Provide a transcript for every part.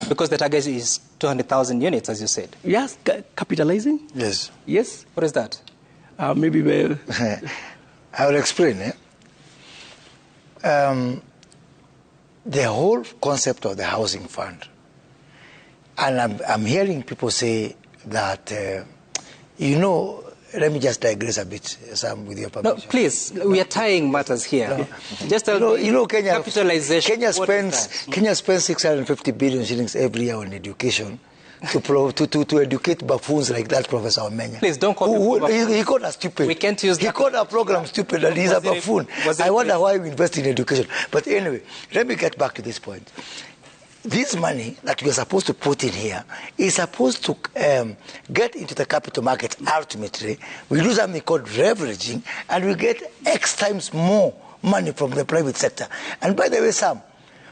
Because the target is 200,000 units, as you said. Yes, capitalizing? Yes. Yes. What is that? Maybe we'll... I will explain. The whole concept of the housing fund, and I'm hearing people say that, let me just digress a bit, Sam, with your permission. No, please, we are tying matters here. No. Just Kenya, capitalization. Kenya spends 650 billion shillings every year on education to educate buffoons like that, Professor Omenya. Please don't call me he called us stupid. We can't use that. He called our program stupid and he's a buffoon. I wonder why we invest in education. But anyway, let me get back to this point. This money that we are supposed to put in here is supposed to get into the capital market ultimately. We do something called leveraging and we get X times more money from the private sector. And by the way, Sam,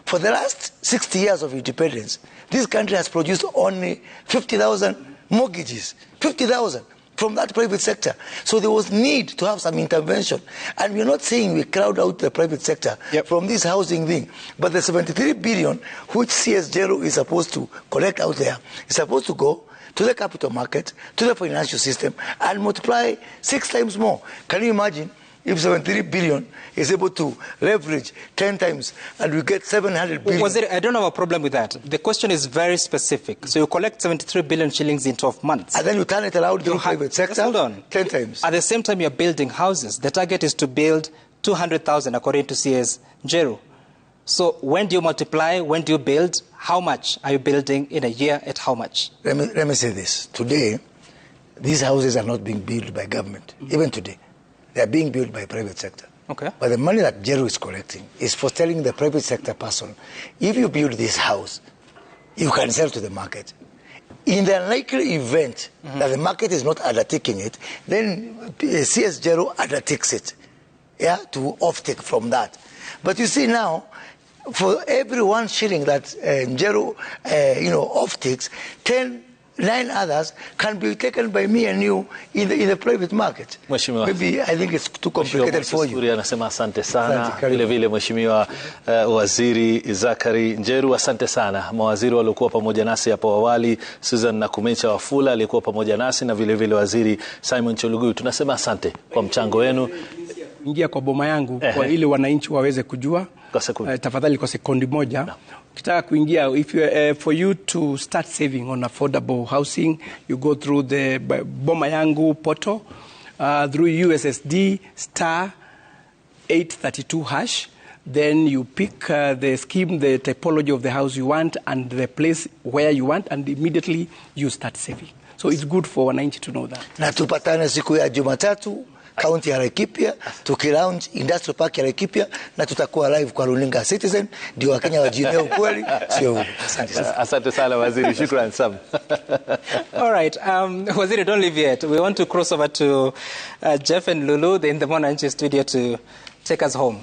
for the last 60 years of independence, this country has produced only 50,000 mortgages. 50,000 from that private sector. So there was need to have some intervention. And we're not saying we crowd out the private sector from this housing thing. But the 73 billion which CS0 is supposed to collect out there is supposed to go to the capital market, to the financial system, and multiply 6 times more. Can you imagine? If 73 billion is able to leverage 10 times and we get 700 billion. I don't have a problem with that. The question is very specific. So you collect 73 billion shillings in 12 months. And then you turn it around to the private sector. Hold on. 10 times. At the same time you're building houses. The target is to build 200,000 according to CS0. So when do you multiply? When do you build? How much are you building in a year at how much? Let me say this. Today, these houses are not being built by government. Even today. They are being built by private sector. Okay. But the money that Jero is collecting is for telling the private sector person, if you build this house, you can sell to the market. In the unlikely event that the market is not undertaking it, then CS Jero undertakes it, to offtake from that. But you see now, for every 1 shilling that Jero, offtakes, 9 others can be taken by me and you in the private market. Maybe I think it's too complicated for you. Kuria anasema asante sana. Vile vile Mheshimiwa Waziri Zakari Njeru, asante sana. Mawaziri waliokuwa pamoja nasi hapo awali, Susan Nakumecha Wafula alikuwa pamoja nasi, na vile vile Waziri Simon Chelugui. Tunasema asante kwa mchango wenu. Ingia kwa boma yangu kwa ili wananchi waweze kujua. Tafadhali kwa sekundi moja. No. Kitaka kuingia, for you to start saving on affordable housing, you go through the Boma Yangu portal, through USSD *832#. Then you pick the scheme, the typology of the house you want, and the place where you want, and immediately you start saving. So it's good for wananchi to know that. Na tupatane siku ya Jumatatu, County ya Laikipia, tukilaunch Industrial Park ya Laikipia, na tutakuwa live kwa runinga Citizen, ndio Wakenya wajionee ukweli, sio. Asante sana Waziri, shukran Sam. All right, Waziri, don't leave yet. We want to cross over to Jeff and Lulu in the Monanchi studio to take us home.